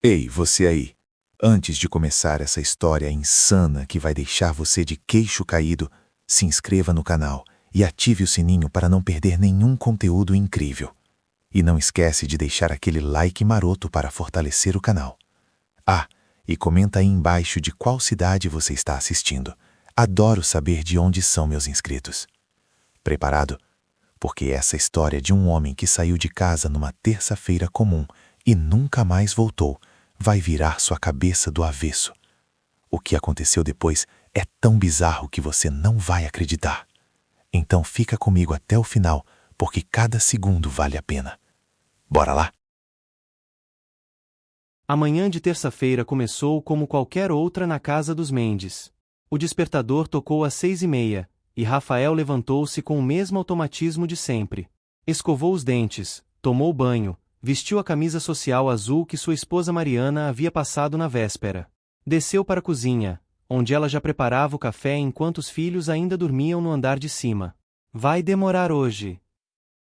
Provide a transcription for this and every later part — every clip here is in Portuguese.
Ei, você aí! Antes de começar essa história insana que vai deixar você de queixo caído, se inscreva no canal e ative o sininho para não perder nenhum conteúdo incrível. E não esquece de deixar aquele like maroto para fortalecer o canal. Ah, e comenta aí embaixo de qual cidade você está assistindo. Adoro saber de onde são meus inscritos. Preparado? Porque essa história de um homem que saiu de casa numa terça-feira comum e nunca mais voltou vai virar sua cabeça do avesso. O que aconteceu depois é tão bizarro que você não vai acreditar. Então fica comigo até o final, porque cada segundo vale a pena. Bora lá? A manhã de terça-feira começou como qualquer outra na casa dos Mendes. O despertador tocou às 6h30, e Rafael levantou-se com o mesmo automatismo de sempre. Escovou os dentes, tomou banho, vestiu a camisa social azul que sua esposa Mariana havia passado na véspera. Desceu para a cozinha, onde ela já preparava o café enquanto os filhos ainda dormiam no andar de cima. Vai demorar hoje?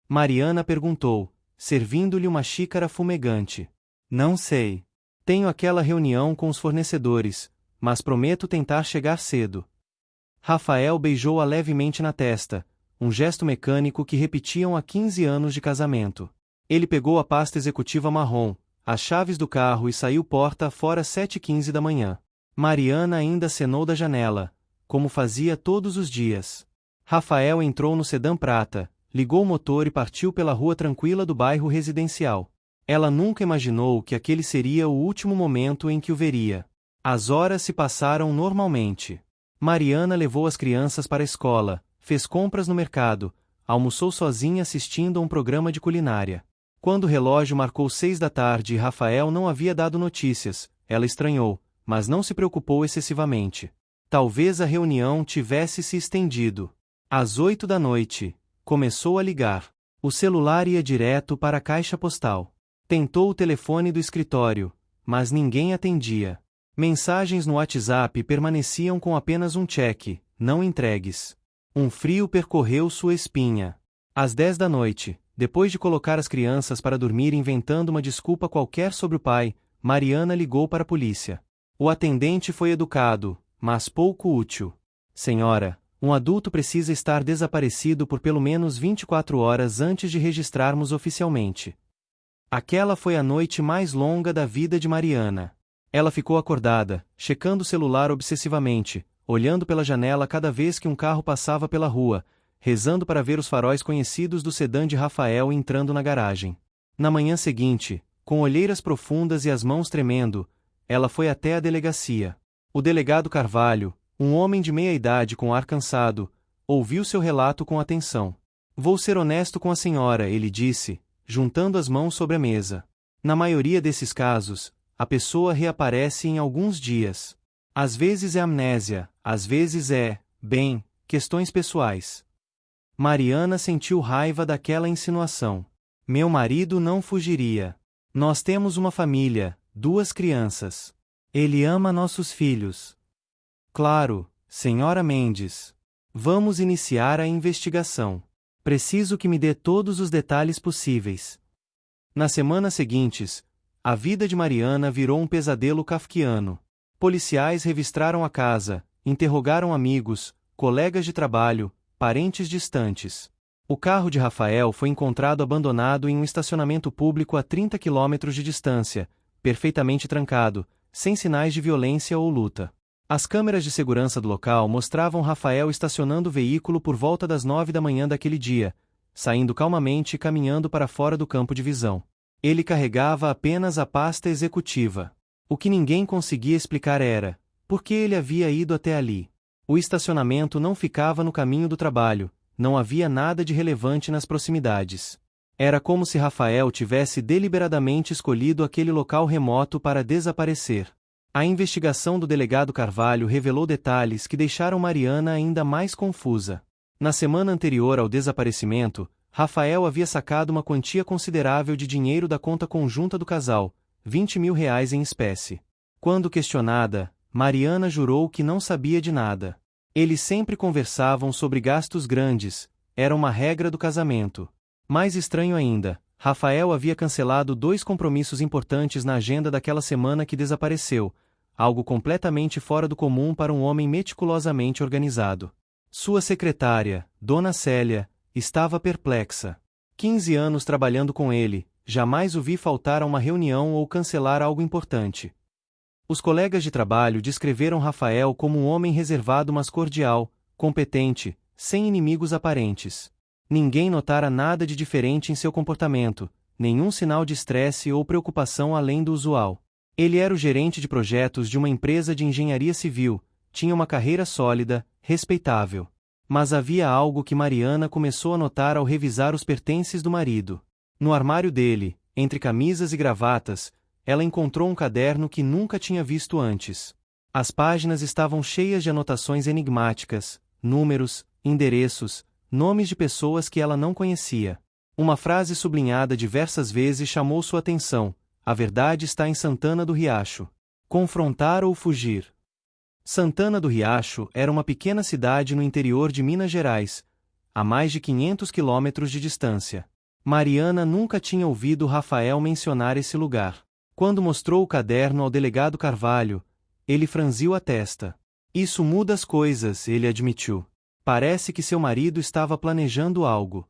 Mariana perguntou, servindo-lhe uma xícara fumegante. Não sei. Tenho aquela reunião com os fornecedores, mas prometo tentar chegar cedo. Rafael beijou-a levemente na testa, um gesto mecânico que repetiam há 15 anos de casamento. Ele pegou a pasta executiva marrom, as chaves do carro e saiu porta fora às 7h15 da manhã. Mariana ainda acenou da janela, como fazia todos os dias. Rafael entrou no sedã prata, ligou o motor e partiu pela rua tranquila do bairro residencial. Ela nunca imaginou que aquele seria o último momento em que o veria. As horas se passaram normalmente. Mariana levou as crianças para a escola, fez compras no mercado, almoçou sozinha assistindo a um programa de culinária. Quando o relógio marcou 6 da tarde e Rafael não havia dado notícias, ela estranhou, mas não se preocupou excessivamente. Talvez a reunião tivesse se estendido. Às 8 da noite, começou a ligar. O celular ia direto para a caixa postal. Tentou o telefone do escritório, mas ninguém atendia. Mensagens no WhatsApp permaneciam com apenas um check, não entregues. Um frio percorreu sua espinha. Às 10 da noite, depois de colocar as crianças para dormir inventando uma desculpa qualquer sobre o pai, Mariana ligou para a polícia. O atendente foi educado, mas pouco útil. Senhora, um adulto precisa estar desaparecido por pelo menos 24 horas antes de registrarmos oficialmente. Aquela foi a noite mais longa da vida de Mariana. Ela ficou acordada, checando o celular obsessivamente, olhando pela janela cada vez que um carro passava pela rua, rezando para ver os faróis conhecidos do sedã de Rafael entrando na garagem. Na manhã seguinte, com olheiras profundas e as mãos tremendo, ela foi até a delegacia. O delegado Carvalho, um homem de meia idade com ar cansado, ouviu seu relato com atenção. Vou ser honesto com a senhora, ele disse, juntando as mãos sobre a mesa. Na maioria desses casos, a pessoa reaparece em alguns dias. Às vezes é amnésia, às vezes é, bem, questões pessoais. Mariana sentiu raiva daquela insinuação. Meu marido não fugiria. Nós temos uma família, 2 crianças. Ele ama nossos filhos. Claro, senhora Mendes. Vamos iniciar a investigação. Preciso que me dê todos os detalhes possíveis. Nas semanas seguintes, a vida de Mariana virou um pesadelo kafkiano. Policiais revistaram a casa, interrogaram amigos, colegas de trabalho, parentes distantes. O carro de Rafael foi encontrado abandonado em um estacionamento público a 30 quilômetros de distância, perfeitamente trancado, sem sinais de violência ou luta. As câmeras de segurança do local mostravam Rafael estacionando o veículo por volta das 9 da manhã daquele dia, saindo calmamente e caminhando para fora do campo de visão. Ele carregava apenas a pasta executiva. O que ninguém conseguia explicar era, por que ele havia ido até ali. O estacionamento não ficava no caminho do trabalho, não havia nada de relevante nas proximidades. Era como se Rafael tivesse deliberadamente escolhido aquele local remoto para desaparecer. A investigação do delegado Carvalho revelou detalhes que deixaram Mariana ainda mais confusa. Na semana anterior ao desaparecimento, Rafael havia sacado uma quantia considerável de dinheiro da conta conjunta do casal, R$20 mil em espécie. Quando questionada, Mariana jurou que não sabia de nada. Eles sempre conversavam sobre gastos grandes, era uma regra do casamento. Mais estranho ainda, Rafael havia cancelado 2 compromissos importantes na agenda daquela semana que desapareceu, algo completamente fora do comum para um homem meticulosamente organizado. Sua secretária, Dona Célia, estava perplexa. 15 anos trabalhando com ele, jamais o vi faltar a uma reunião ou cancelar algo importante. Os colegas de trabalho descreveram Rafael como um homem reservado mas cordial, competente, sem inimigos aparentes. Ninguém notara nada de diferente em seu comportamento, nenhum sinal de estresse ou preocupação além do usual. Ele era o gerente de projetos de uma empresa de engenharia civil, tinha uma carreira sólida, respeitável. Mas havia algo que Mariana começou a notar ao revisar os pertences do marido. No armário dele, entre camisas e gravatas, ela encontrou um caderno que nunca tinha visto antes. As páginas estavam cheias de anotações enigmáticas, números, endereços, nomes de pessoas que ela não conhecia. Uma frase sublinhada diversas vezes chamou sua atenção: a verdade está em Santana do Riacho. Confrontar ou fugir? Santana do Riacho era uma pequena cidade no interior de Minas Gerais, a mais de 500 quilômetros de distância. Mariana nunca tinha ouvido Rafael mencionar esse lugar. Quando mostrou o caderno ao delegado Carvalho, ele franziu a testa. Isso muda as coisas, ele admitiu. Parece que seu marido estava planejando algo.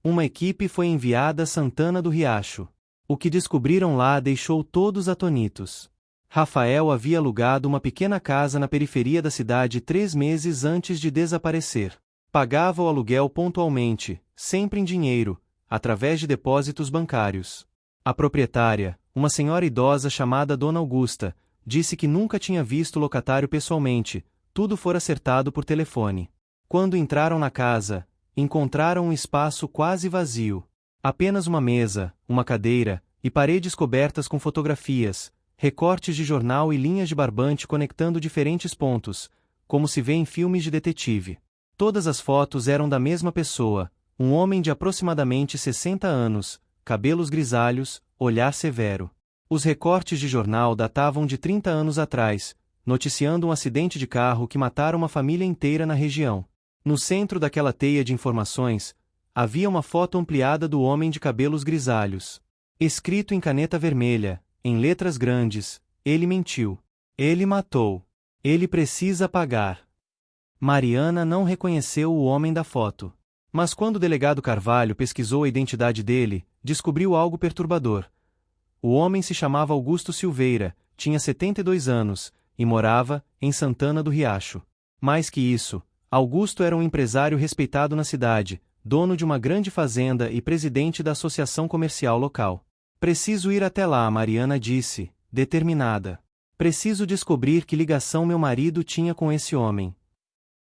Uma equipe foi enviada a Santana do Riacho. O que descobriram lá deixou todos atonitos. Rafael havia alugado uma pequena casa na periferia da cidade 3 meses antes de desaparecer. Pagava o aluguel pontualmente, sempre em dinheiro, através de depósitos bancários. A proprietária, uma senhora idosa chamada Dona Augusta, disse que nunca tinha visto o locatário pessoalmente, tudo fora acertado por telefone. Quando entraram na casa, encontraram um espaço quase vazio. Apenas uma mesa, uma cadeira, e paredes cobertas com fotografias, recortes de jornal e linhas de barbante conectando diferentes pontos, como se vê em filmes de detetive. Todas as fotos eram da mesma pessoa, um homem de aproximadamente 60 anos, cabelos grisalhos, olhar severo. Os recortes de jornal datavam de 30 anos atrás, noticiando um acidente de carro que matara uma família inteira na região. No centro daquela teia de informações, havia uma foto ampliada do homem de cabelos grisalhos. Escrito em caneta vermelha, em letras grandes: ele mentiu. Ele matou. Ele precisa pagar. Mariana não reconheceu o homem da foto. Mas quando o delegado Carvalho pesquisou a identidade dele, descobriu algo perturbador. O homem se chamava Augusto Silveira, tinha 72 anos, e morava em Santana do Riacho. Mais que isso, Augusto era um empresário respeitado na cidade, dono de uma grande fazenda e presidente da associação comercial local. Preciso ir até lá, Mariana disse, determinada. Preciso descobrir que ligação meu marido tinha com esse homem.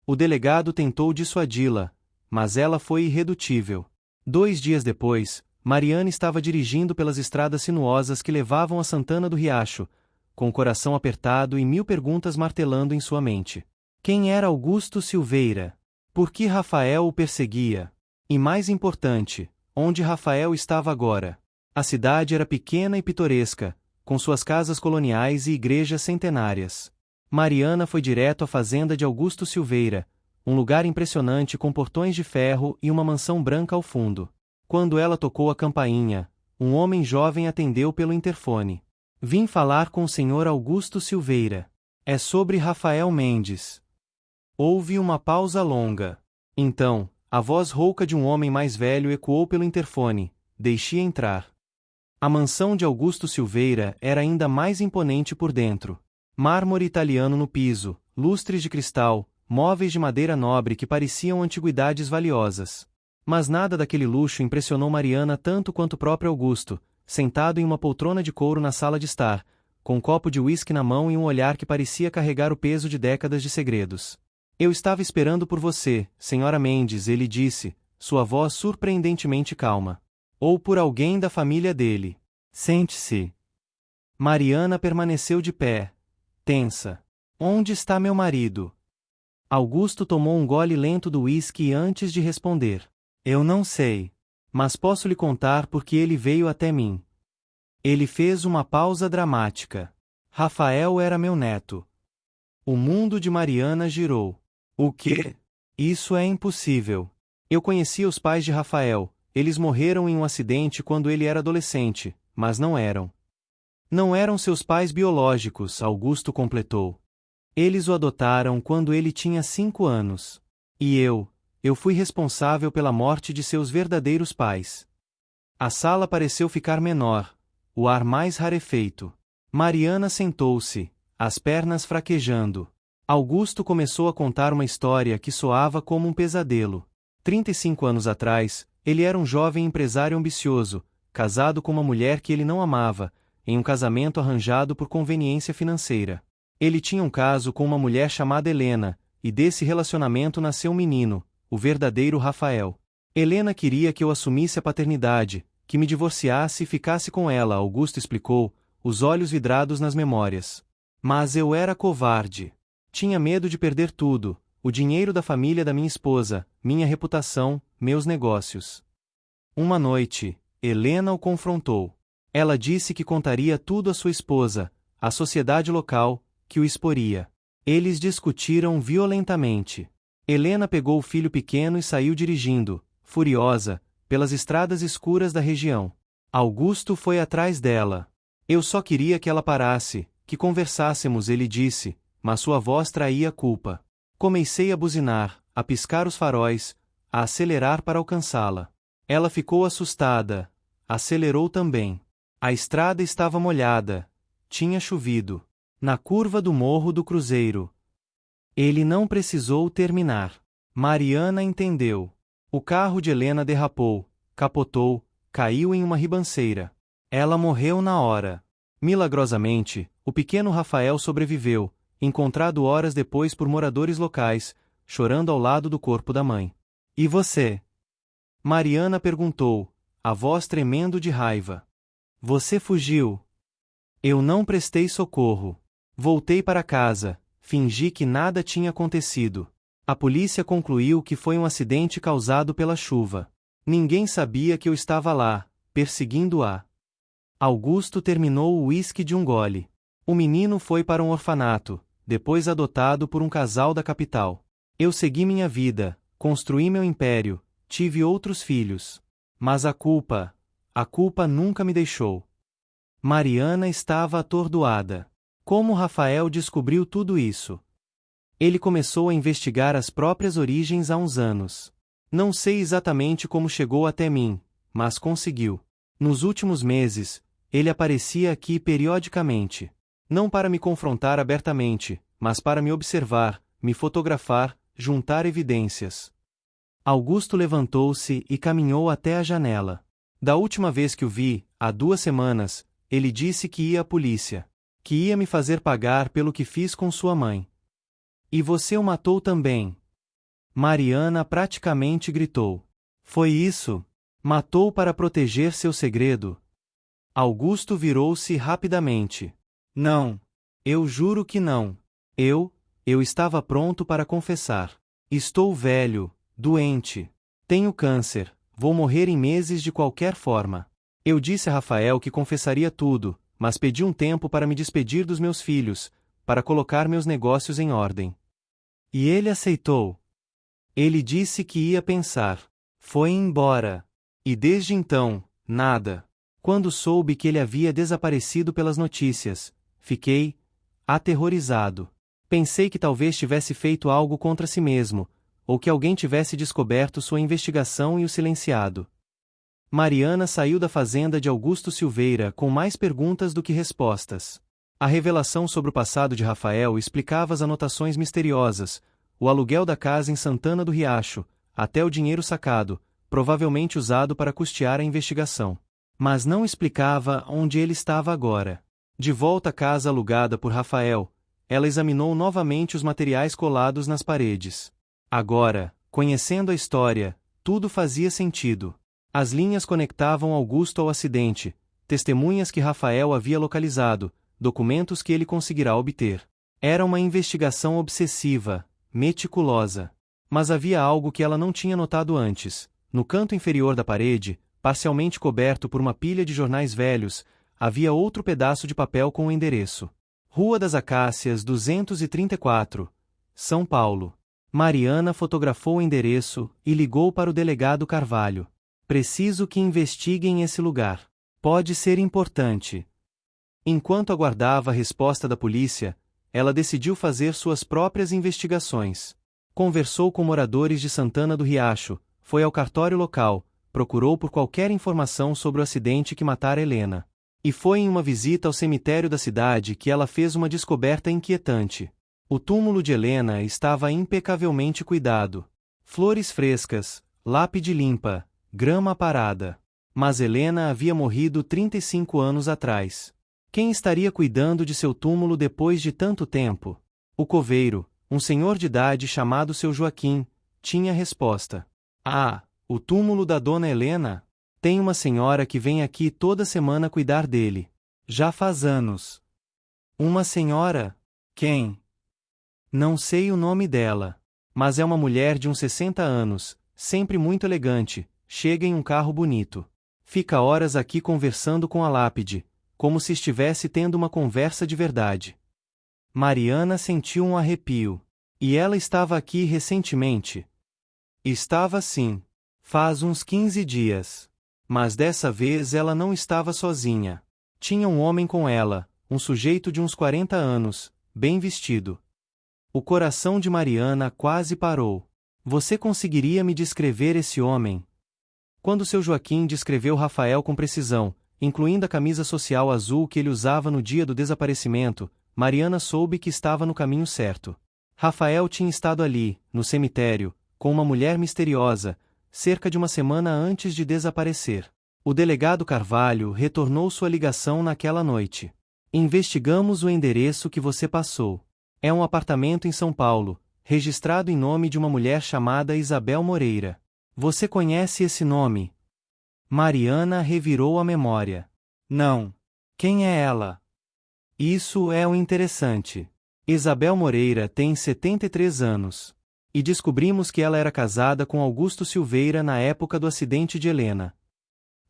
O delegado tentou dissuadi-la, mas ela foi irredutível. 2 dias depois, Mariana estava dirigindo pelas estradas sinuosas que levavam a Santana do Riacho, com o coração apertado e 1000 perguntas martelando em sua mente. Quem era Augusto Silveira? Por que Rafael o perseguia? E mais importante, onde Rafael estava agora? A cidade era pequena e pitoresca, com suas casas coloniais e igrejas centenárias. Mariana foi direto à fazenda de Augusto Silveira, um lugar impressionante com portões de ferro e uma mansão branca ao fundo. Quando ela tocou a campainha, um homem jovem atendeu pelo interfone. Vim falar com o senhor Augusto Silveira. É sobre Rafael Mendes. Houve uma pausa longa. Então, a voz rouca de um homem mais velho ecoou pelo interfone: deixe entrar. A mansão de Augusto Silveira era ainda mais imponente por dentro. Mármore italiano no piso, lustres de cristal, móveis de madeira nobre que pareciam antiguidades valiosas. Mas nada daquele luxo impressionou Mariana tanto quanto o próprio Augusto, sentado em uma poltrona de couro na sala de estar, com um copo de uísque na mão e um olhar que parecia carregar o peso de décadas de segredos. Eu estava esperando por você, senhora Mendes, ele disse, sua voz surpreendentemente calma. Ou por alguém da família dele. Sente-se. Mariana permaneceu de pé, tensa. Onde está meu marido? Augusto tomou um gole lento do uísque antes de responder. Eu não sei. Mas posso lhe contar porque ele veio até mim. Ele fez uma pausa dramática. Rafael era meu neto. O mundo de Mariana girou. O quê? Isso é impossível. Eu conhecia os pais de Rafael, eles morreram em um acidente quando ele era adolescente, mas não eram. Não eram seus pais biológicos, Augusto completou. Eles o adotaram quando ele tinha 5 anos. E eu fui responsável pela morte de seus verdadeiros pais. A sala pareceu ficar menor, o ar mais rarefeito. Mariana sentou-se, as pernas fraquejando. Augusto começou a contar uma história que soava como um pesadelo. 35 anos atrás, ele era um jovem empresário ambicioso, casado com uma mulher que ele não amava, em um casamento arranjado por conveniência financeira. Ele tinha um caso com uma mulher chamada Helena, e desse relacionamento nasceu um menino, o verdadeiro Rafael. Helena queria que eu assumisse a paternidade, que me divorciasse e ficasse com ela, Augusto explicou, os olhos vidrados nas memórias. Mas eu era covarde. Tinha medo de perder tudo, o dinheiro da família da minha esposa, minha reputação, meus negócios. Uma noite, Helena o confrontou. Ela disse que contaria tudo à sua esposa, à sociedade local, que o exporia. Eles discutiram violentamente. Helena pegou o filho pequeno e saiu dirigindo, furiosa, pelas estradas escuras da região. Augusto foi atrás dela. Eu só queria que ela parasse, que conversássemos, ele disse, mas sua voz traía a culpa. Comecei a buzinar, a piscar os faróis, a acelerar para alcançá-la. Ela ficou assustada. Acelerou também. A estrada estava molhada. Tinha chovido. Na curva do Morro do Cruzeiro. Ele não precisou terminar. Mariana entendeu. O carro de Helena derrapou, capotou, caiu em uma ribanceira. Ela morreu na hora. Milagrosamente, o pequeno Rafael sobreviveu, encontrado horas depois por moradores locais, chorando ao lado do corpo da mãe. E você? Mariana perguntou, a voz tremendo de raiva. Você fugiu. Eu não prestei socorro. Voltei para casa, fingi que nada tinha acontecido. A polícia concluiu que foi um acidente causado pela chuva. Ninguém sabia que eu estava lá, perseguindo-a. Augusto terminou o uísque de um gole. O menino foi para um orfanato, depois adotado por um casal da capital. Eu segui minha vida, construí meu império, tive outros filhos. Mas a culpa nunca me deixou. Mariana estava atordoada. Como Rafael descobriu tudo isso? Ele começou a investigar as próprias origens há uns anos. Não sei exatamente como chegou até mim, mas conseguiu. Nos últimos meses, ele aparecia aqui periodicamente. Não para me confrontar abertamente, mas para me observar, me fotografar, juntar evidências. Augusto levantou-se e caminhou até a janela. Da última vez que o vi, há 2 semanas, ele disse que ia à polícia. Que ia me fazer pagar pelo que fiz com sua mãe. E você o matou também. Mariana praticamente gritou. Foi isso? Matou para proteger seu segredo? Augusto virou-se rapidamente. Não. Eu juro que não. Eu estava pronto para confessar. Estou velho, doente. Tenho câncer, vou morrer em meses de qualquer forma. Eu disse a Rafael que confessaria tudo, mas pedi um tempo para me despedir dos meus filhos, para colocar meus negócios em ordem. E ele aceitou. Ele disse que ia pensar. Foi embora. E desde então, nada. Quando soube que ele havia desaparecido pelas notícias, fiquei aterrorizado. Pensei que talvez tivesse feito algo contra si mesmo, ou que alguém tivesse descoberto sua investigação e o silenciado. Mariana saiu da fazenda de Augusto Silveira com mais perguntas do que respostas. A revelação sobre o passado de Rafael explicava as anotações misteriosas, o aluguel da casa em Santana do Riacho, até o dinheiro sacado, provavelmente usado para custear a investigação. Mas não explicava onde ele estava agora. De volta à casa alugada por Rafael, ela examinou novamente os materiais colados nas paredes. Agora, conhecendo a história, tudo fazia sentido. As linhas conectavam Augusto ao acidente, testemunhas que Rafael havia localizado, documentos que ele conseguirá obter. Era uma investigação obsessiva, meticulosa. Mas havia algo que ela não tinha notado antes. No canto inferior da parede, parcialmente coberto por uma pilha de jornais velhos, havia outro pedaço de papel com o endereço. Rua das Acácias 234, São Paulo. Mariana fotografou o endereço e ligou para o delegado Carvalho. Preciso que investiguem esse lugar. Pode ser importante. Enquanto aguardava a resposta da polícia, ela decidiu fazer suas próprias investigações. Conversou com moradores de Santana do Riacho, foi ao cartório local, procurou por qualquer informação sobre o acidente que matara Helena. E foi em uma visita ao cemitério da cidade que ela fez uma descoberta inquietante. O túmulo de Helena estava impecavelmente cuidado. Flores frescas, lápide limpa, grama aparada. Mas Helena havia morrido 35 anos atrás. Quem estaria cuidando de seu túmulo depois de tanto tempo? O coveiro, um senhor de idade chamado seu Joaquim, tinha resposta. Ah, o túmulo da dona Helena? Tem uma senhora que vem aqui toda semana cuidar dele. Já faz anos. Uma senhora? Quem? Não sei o nome dela. Mas é uma mulher de uns 60 anos, sempre muito elegante, chega em um carro bonito. Fica horas aqui conversando com a lápide, como se estivesse tendo uma conversa de verdade. Mariana sentiu um arrepio. E ela estava aqui recentemente? Estava sim. Faz uns 15 dias. Mas dessa vez ela não estava sozinha. Tinha um homem com ela, um sujeito de uns 40 anos, bem vestido. O coração de Mariana quase parou. Você conseguiria me descrever esse homem? Quando seu Joaquim descreveu Rafael com precisão, incluindo a camisa social azul que ele usava no dia do desaparecimento, Mariana soube que estava no caminho certo. Rafael tinha estado ali, no cemitério, com uma mulher misteriosa, cerca de uma semana antes de desaparecer. O delegado Carvalho retornou sua ligação naquela noite. Investigamos o endereço que você passou. É um apartamento em São Paulo, registrado em nome de uma mulher chamada Isabel Moreira. Você conhece esse nome? Mariana revirou a memória. Não. Quem é ela? Isso é o interessante. Isabel Moreira tem 73 anos. E descobrimos que ela era casada com Augusto Silveira na época do acidente de Helena.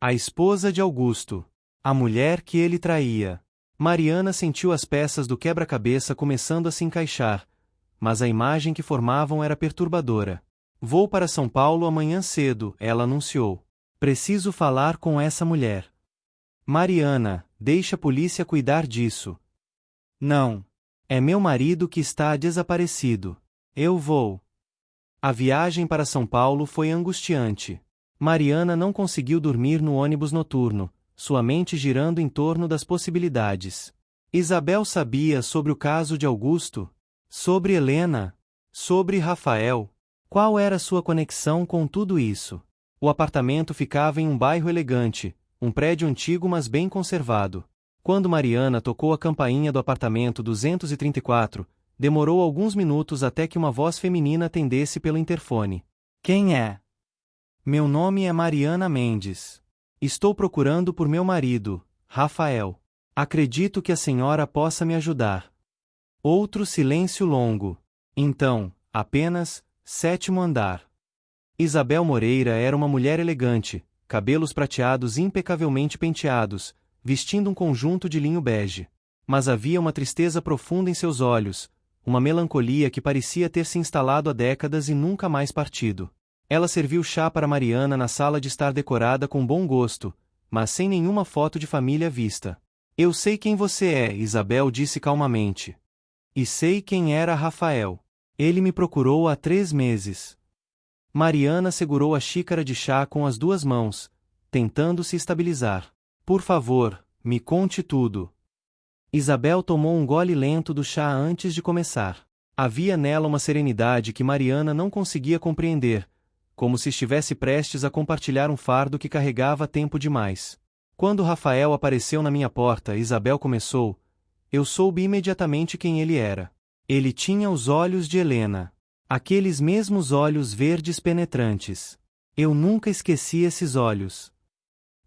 A esposa de Augusto. A mulher que ele traía. Mariana sentiu as peças do quebra-cabeça começando a se encaixar, mas a imagem que formavam era perturbadora. Vou para São Paulo amanhã cedo, ela anunciou. Preciso falar com essa mulher. Mariana, deixa a polícia cuidar disso. Não. É meu marido que está desaparecido. Eu vou. A viagem para São Paulo foi angustiante. Mariana não conseguiu dormir no ônibus noturno, sua mente girando em torno das possibilidades. Isabel sabia sobre o caso de Augusto? Sobre Helena? Sobre Rafael? Qual era sua conexão com tudo isso? O apartamento ficava em um bairro elegante, um prédio antigo mas bem conservado. Quando Mariana tocou a campainha do apartamento 234, demorou alguns minutos até que uma voz feminina atendesse pelo interfone. Quem é? Meu nome é Mariana Mendes. Estou procurando por meu marido, Rafael. Acredito que a senhora possa me ajudar. Outro silêncio longo. Então, apenas, 7º andar. Isabel Moreira era uma mulher elegante, cabelos prateados impecavelmente penteados, vestindo um conjunto de linho bege. Mas havia uma tristeza profunda em seus olhos, uma melancolia que parecia ter se instalado há décadas e nunca mais partido. Ela serviu chá para Mariana na sala de estar decorada com bom gosto, mas sem nenhuma foto de família à vista. Eu sei quem você é, Isabel disse calmamente. E sei quem era Rafael. Ele me procurou há 3 meses. Mariana segurou a xícara de chá com as 2 mãos, tentando se estabilizar. Por favor, me conte tudo. Isabel tomou um gole lento do chá antes de começar. Havia nela uma serenidade que Mariana não conseguia compreender, como se estivesse prestes a compartilhar um fardo que carregava tempo demais. Quando Rafael apareceu na minha porta, Isabel começou. Eu soube imediatamente quem ele era. Ele tinha os olhos de Helena. Aqueles mesmos olhos verdes penetrantes. Eu nunca esqueci esses olhos.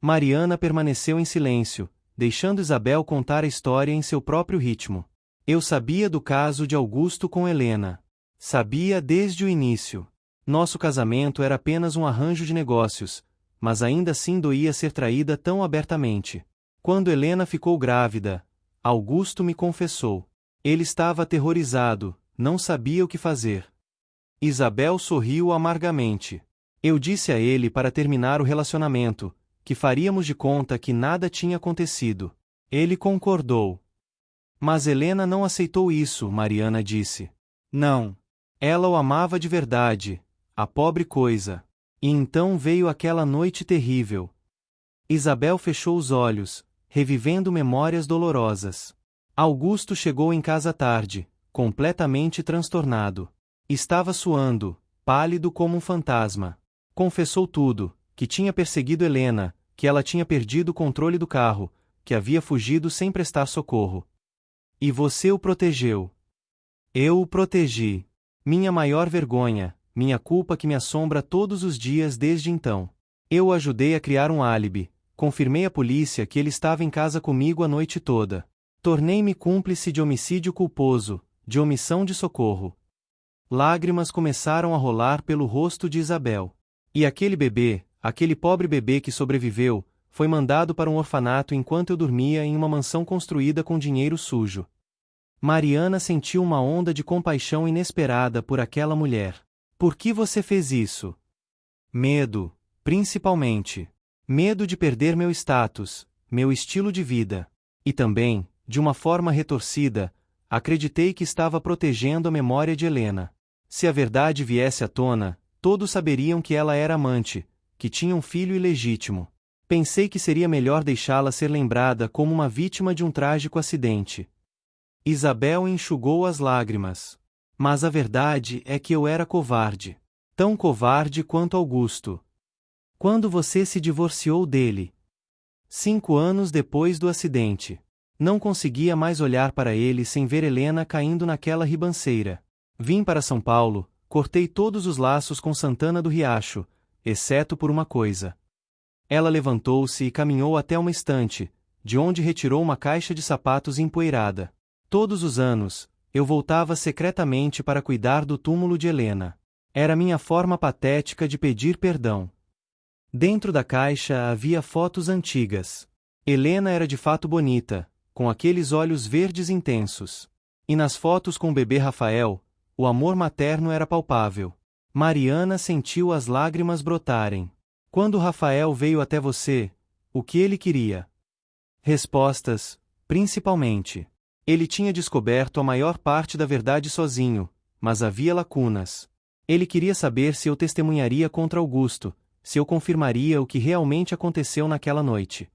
Mariana permaneceu em silêncio, deixando Isabel contar a história em seu próprio ritmo. Eu sabia do caso de Augusto com Helena. Sabia desde o início. Nosso casamento era apenas um arranjo de negócios, mas ainda assim doía ser traída tão abertamente. Quando Helena ficou grávida, Augusto me confessou. Ele estava aterrorizado, não sabia o que fazer. Isabel sorriu amargamente. Eu disse a ele para terminar o relacionamento, que faríamos de conta que nada tinha acontecido. Ele concordou. Mas Helena não aceitou isso, Mariana disse. Não. Ela o amava de verdade, a pobre coisa. E então veio aquela noite terrível. Isabel fechou os olhos, revivendo memórias dolorosas. Augusto chegou em casa tarde, completamente transtornado. Estava suando, pálido como um fantasma. Confessou tudo, que tinha perseguido Helena, que ela tinha perdido o controle do carro, que havia fugido sem prestar socorro. E você o protegeu. Eu o protegi. Minha maior vergonha, minha culpa que me assombra todos os dias desde então. Eu o ajudei a criar um álibi, confirmei à polícia que ele estava em casa comigo a noite toda. Tornei-me cúmplice de homicídio culposo, de omissão de socorro. Lágrimas começaram a rolar pelo rosto de Isabel. E aquele bebê, aquele pobre bebê que sobreviveu, foi mandado para um orfanato enquanto eu dormia em uma mansão construída com dinheiro sujo. Mariana sentiu uma onda de compaixão inesperada por aquela mulher. Por que você fez isso? Medo, principalmente. Medo de perder meu status, meu estilo de vida. E também, de uma forma retorcida, acreditei que estava protegendo a memória de Helena. Se a verdade viesse à tona, todos saberiam que ela era amante, que tinha um filho ilegítimo. Pensei que seria melhor deixá-la ser lembrada como uma vítima de um trágico acidente. Isabel enxugou as lágrimas. Mas a verdade é que eu era covarde. Tão covarde quanto Augusto. Quando você se divorciou dele? 5 anos depois do acidente. Não conseguia mais olhar para ele sem ver Helena caindo naquela ribanceira. Vim para São Paulo, cortei todos os laços com Santana do Riacho, exceto por uma coisa. Ela levantou-se e caminhou até uma estante, de onde retirou uma caixa de sapatos empoeirada. Todos os anos, eu voltava secretamente para cuidar do túmulo de Helena. Era minha forma patética de pedir perdão. Dentro da caixa havia fotos antigas. Helena era de fato bonita, com aqueles olhos verdes intensos. E nas fotos com o bebê Rafael, o amor materno era palpável. Mariana sentiu as lágrimas brotarem. Quando Rafael veio até você, o que ele queria? Respostas, principalmente. Ele tinha descoberto a maior parte da verdade sozinho, mas havia lacunas. Ele queria saber se eu testemunharia contra Augusto, se eu confirmaria o que realmente aconteceu naquela noite.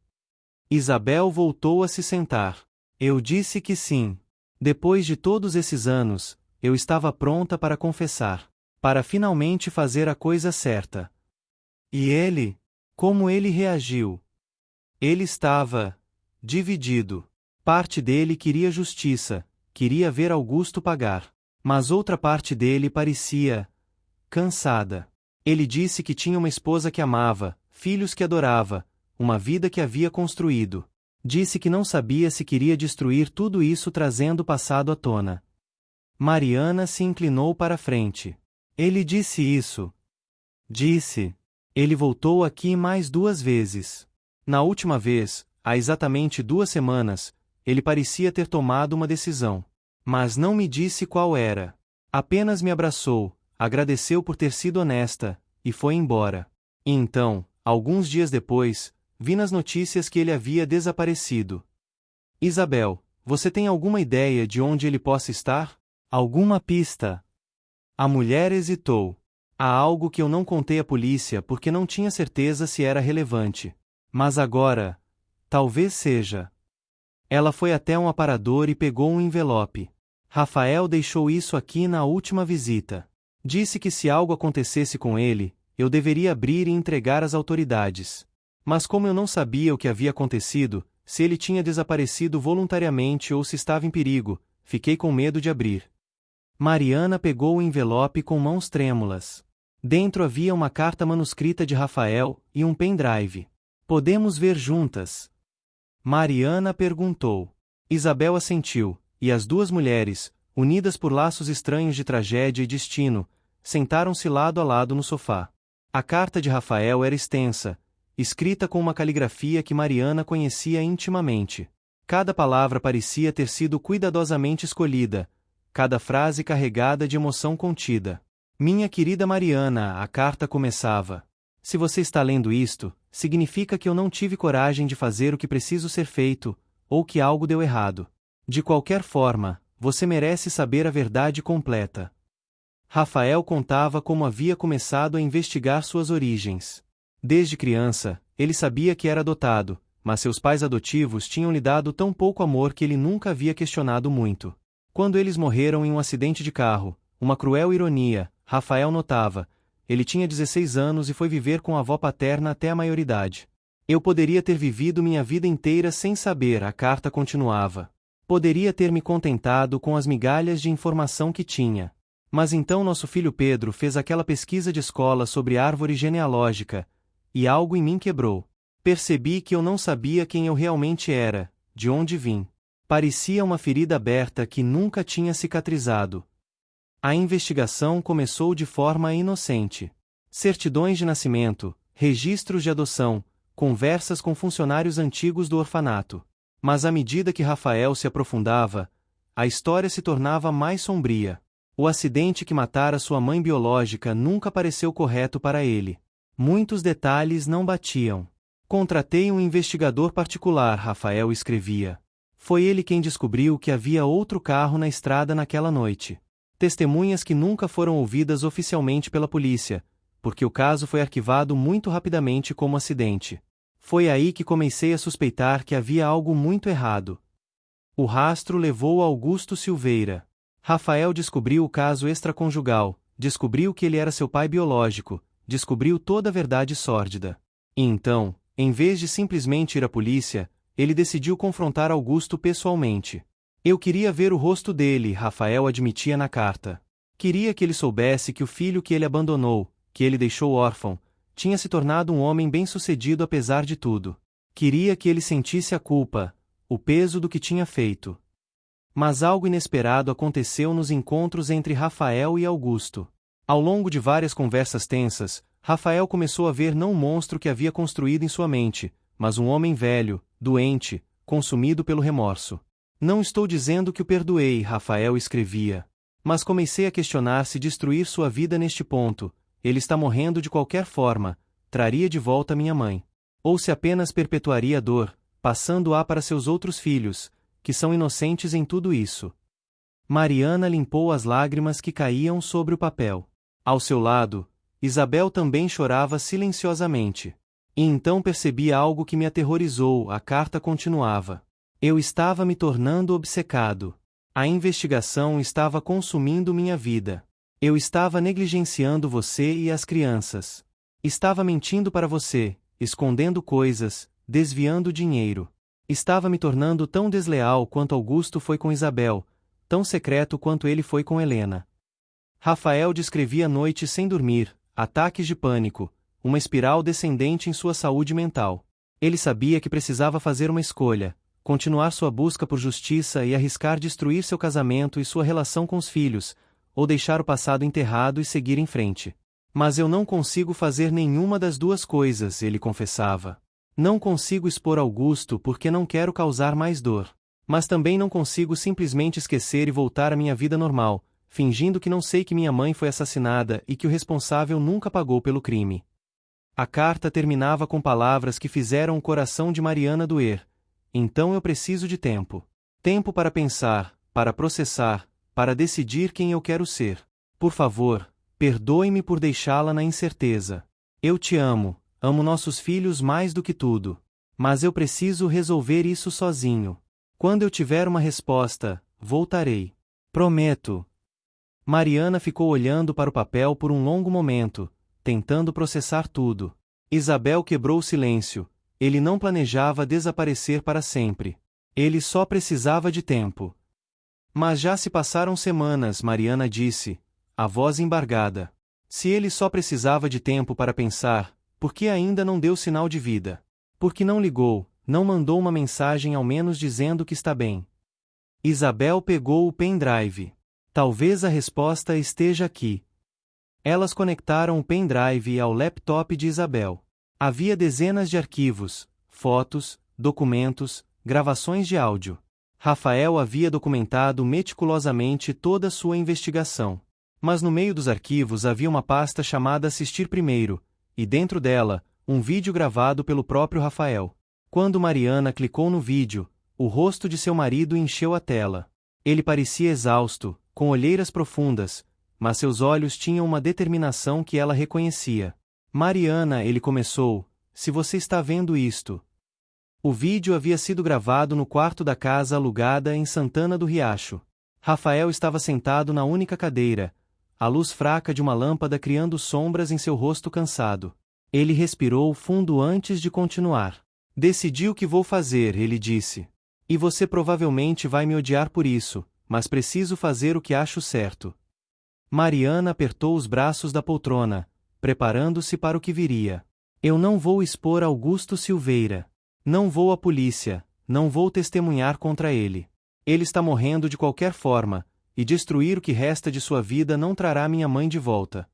Isabel voltou a se sentar. Eu disse que sim. Depois de todos esses anos, eu estava pronta para confessar. Para finalmente fazer a coisa certa. E ele? Como ele reagiu? Ele estava dividido. Parte dele queria justiça, queria ver Augusto pagar. Mas outra parte dele parecia cansada. Ele disse que tinha uma esposa que amava, filhos que adorava, uma vida que havia construído. Disse que não sabia se queria destruir tudo isso trazendo o passado à tona. Mariana se inclinou para a frente. Ele disse isso. Disse. Ele voltou aqui mais 2 vezes. Na última vez, há exatamente 2 semanas, ele parecia ter tomado uma decisão. Mas não me disse qual era. Apenas me abraçou, agradeceu por ter sido honesta, e foi embora. E então, alguns dias depois, vi nas notícias que ele havia desaparecido. Isabel, você tem alguma ideia de onde ele possa estar? Alguma pista? A mulher hesitou. Há algo que eu não contei à polícia porque não tinha certeza se era relevante. Mas agora, talvez seja. Ela foi até um aparador e pegou um envelope. Rafael deixou isso aqui na última visita. Disse que se algo acontecesse com ele, eu deveria abrir e entregar às autoridades. Mas como eu não sabia o que havia acontecido, se ele tinha desaparecido voluntariamente ou se estava em perigo, fiquei com medo de abrir. Mariana pegou o envelope com mãos trêmulas. Dentro havia uma carta manuscrita de Rafael e um pendrive. Podemos ver juntas? Mariana perguntou. Isabel assentiu, e as 2 mulheres, unidas por laços estranhos de tragédia e destino, sentaram-se lado a lado no sofá. A carta de Rafael era extensa, escrita com uma caligrafia que Mariana conhecia intimamente. Cada palavra parecia ter sido cuidadosamente escolhida, cada frase carregada de emoção contida. Minha querida Mariana, a carta começava. Se você está lendo isto, significa que eu não tive coragem de fazer o que preciso ser feito, ou que algo deu errado. De qualquer forma, você merece saber a verdade completa. Rafael contava como havia começado a investigar suas origens. Desde criança, ele sabia que era adotado, mas seus pais adotivos tinham lhe dado tão pouco amor que ele nunca havia questionado muito. Quando eles morreram em um acidente de carro, uma cruel ironia, Rafael notava, ele tinha 16 anos e foi viver com a avó paterna até a maioridade. Eu poderia ter vivido minha vida inteira sem saber, a carta continuava. Poderia ter me contentado com as migalhas de informação que tinha. Mas então nosso filho Pedro fez aquela pesquisa de escola sobre árvore genealógica, e algo em mim quebrou. Percebi que eu não sabia quem eu realmente era, de onde vim. Parecia uma ferida aberta que nunca tinha cicatrizado. A investigação começou de forma inocente. Certidões de nascimento, registros de adoção, conversas com funcionários antigos do orfanato. Mas à medida que Rafael se aprofundava, a história se tornava mais sombria. O acidente que matara sua mãe biológica nunca pareceu correto para ele. Muitos detalhes não batiam. Contratei um investigador particular, Rafael escrevia. Foi ele quem descobriu que havia outro carro na estrada naquela noite. Testemunhas que nunca foram ouvidas oficialmente pela polícia, porque o caso foi arquivado muito rapidamente como acidente. Foi aí que comecei a suspeitar que havia algo muito errado. O rastro levou a Augusto Silveira. Rafael descobriu o caso extraconjugal, descobriu que ele era seu pai biológico, descobriu toda a verdade sórdida. E então, em vez de simplesmente ir à polícia, ele decidiu confrontar Augusto pessoalmente. Eu queria ver o rosto dele, Rafael admitia na carta. Queria que ele soubesse que o filho que ele abandonou, que ele deixou órfão, tinha se tornado um homem bem-sucedido apesar de tudo. Queria que ele sentisse a culpa, o peso do que tinha feito. Mas algo inesperado aconteceu nos encontros entre Rafael e Augusto. Ao longo de várias conversas tensas, Rafael começou a ver não um monstro que havia construído em sua mente, mas um homem velho, doente, consumido pelo remorso. Não estou dizendo que o perdoei, Rafael escrevia. Mas comecei a questionar se destruir sua vida neste ponto, ele está morrendo de qualquer forma, traria de volta minha mãe. Ou se apenas perpetuaria a dor, passando-a para seus outros filhos, que são inocentes em tudo isso. Mariana limpou as lágrimas que caíam sobre o papel. Ao seu lado, Isabel também chorava silenciosamente. E então percebi algo que me aterrorizou, a carta continuava. Eu estava me tornando obcecado. A investigação estava consumindo minha vida. Eu estava negligenciando você e as crianças. Estava mentindo para você, escondendo coisas, desviando dinheiro. Estava me tornando tão desleal quanto Augusto foi com Isabel, tão secreto quanto ele foi com Helena. Rafael descrevia noites sem dormir, ataques de pânico, uma espiral descendente em sua saúde mental. Ele sabia que precisava fazer uma escolha, continuar sua busca por justiça e arriscar destruir seu casamento e sua relação com os filhos, ou deixar o passado enterrado e seguir em frente. Mas eu não consigo fazer nenhuma das duas coisas, ele confessava. Não consigo expor Augusto porque não quero causar mais dor. Mas também não consigo simplesmente esquecer e voltar à minha vida normal, fingindo que não sei que minha mãe foi assassinada e que o responsável nunca pagou pelo crime. A carta terminava com palavras que fizeram o coração de Mariana doer. Então eu preciso de tempo. Tempo para pensar, para processar, para decidir quem eu quero ser. Por favor, perdoe-me por deixá-la na incerteza. Eu te amo, amo nossos filhos mais do que tudo. Mas eu preciso resolver isso sozinho. Quando eu tiver uma resposta, voltarei. Prometo. Mariana ficou olhando para o papel por um longo momento, tentando processar tudo. Isabel quebrou o silêncio. Ele não planejava desaparecer para sempre. Ele só precisava de tempo. Mas já se passaram semanas, Mariana disse, a voz embargada. Se ele só precisava de tempo para pensar, por que ainda não deu sinal de vida? Por que não ligou, não mandou uma mensagem ao menos dizendo que está bem? Isabel pegou o pendrive. Talvez a resposta esteja aqui. Elas conectaram o pendrive ao laptop de Isabel. Havia dezenas de arquivos, fotos, documentos, gravações de áudio. Rafael havia documentado meticulosamente toda sua investigação. Mas no meio dos arquivos havia uma pasta chamada Assistir Primeiro, e dentro dela, um vídeo gravado pelo próprio Rafael. Quando Mariana clicou no vídeo, o rosto de seu marido encheu a tela. Ele parecia exausto, com olheiras profundas, mas seus olhos tinham uma determinação que ela reconhecia. Mariana, ele começou, se você está vendo isto. O vídeo havia sido gravado no quarto da casa alugada em Santana do Riacho. Rafael estava sentado na única cadeira, a luz fraca de uma lâmpada criando sombras em seu rosto cansado. Ele respirou fundo antes de continuar. Decidi o que vou fazer, ele disse. E você provavelmente vai me odiar por isso, mas preciso fazer o que acho certo. Mariana apertou os braços da poltrona, preparando-se para o que viria. Eu não vou expor Augusto Silveira. Não vou à polícia, não vou testemunhar contra ele. Ele está morrendo de qualquer forma, e destruir o que resta de sua vida não trará minha mãe de volta.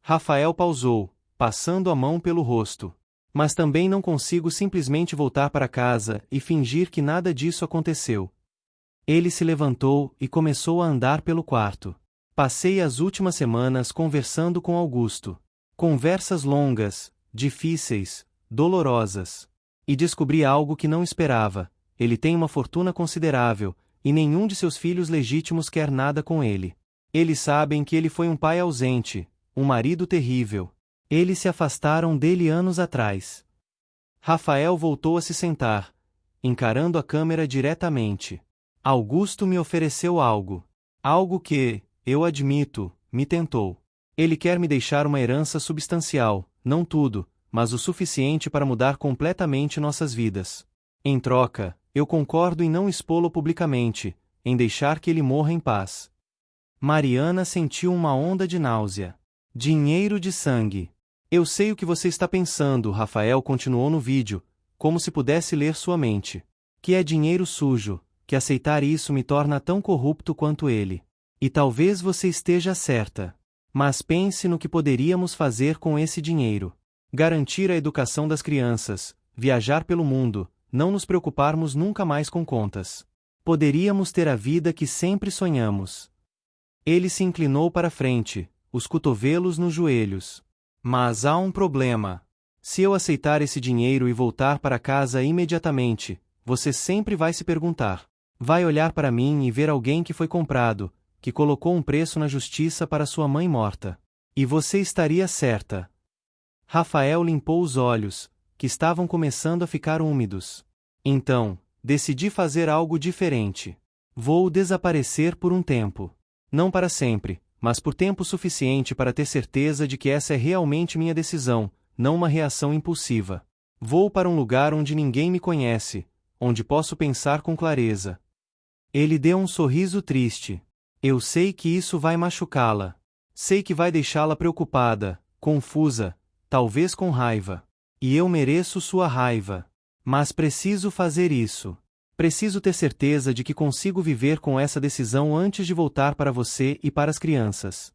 Rafael pausou, passando a mão pelo rosto. Mas também não consigo simplesmente voltar para casa e fingir que nada disso aconteceu. Ele se levantou e começou a andar pelo quarto. Passei as últimas semanas conversando com Augusto. Conversas longas, difíceis, dolorosas. E descobri algo que não esperava. Ele tem uma fortuna considerável, e nenhum de seus filhos legítimos quer nada com ele. Eles sabem que ele foi um pai ausente, um marido terrível. Eles se afastaram dele anos atrás. Rafael voltou a se sentar, encarando a câmera diretamente. Augusto me ofereceu algo. Algo que, eu admito, me tentou. Ele quer me deixar uma herança substancial, não tudo, mas o suficiente para mudar completamente nossas vidas. Em troca, eu concordo em não expô-lo publicamente, em deixar que ele morra em paz. Mariana sentiu uma onda de náusea. Dinheiro de sangue. Eu sei o que você está pensando, Rafael continuou no vídeo, como se pudesse ler sua mente. Que é dinheiro sujo, que aceitar isso me torna tão corrupto quanto ele. E talvez você esteja certa. Mas pense no que poderíamos fazer com esse dinheiro. Garantir a educação das crianças, viajar pelo mundo, não nos preocuparmos nunca mais com contas. Poderíamos ter a vida que sempre sonhamos. Ele se inclinou para frente, os cotovelos nos joelhos. Mas há um problema. Se eu aceitar esse dinheiro e voltar para casa imediatamente, você sempre vai se perguntar. Vai olhar para mim e ver alguém que foi comprado, que colocou um preço na justiça para sua mãe morta. E você estaria certa. Rafael limpou os olhos, que estavam começando a ficar úmidos. Então, decidi fazer algo diferente. Vou desaparecer por um tempo. Não para sempre, mas por tempo suficiente para ter certeza de que essa é realmente minha decisão, não uma reação impulsiva. Vou para um lugar onde ninguém me conhece, onde posso pensar com clareza. Ele deu um sorriso triste. Eu sei que isso vai machucá-la. Sei que vai deixá-la preocupada, confusa, talvez com raiva. E eu mereço sua raiva. Mas preciso fazer isso. Preciso ter certeza de que consigo viver com essa decisão antes de voltar para você e para as crianças.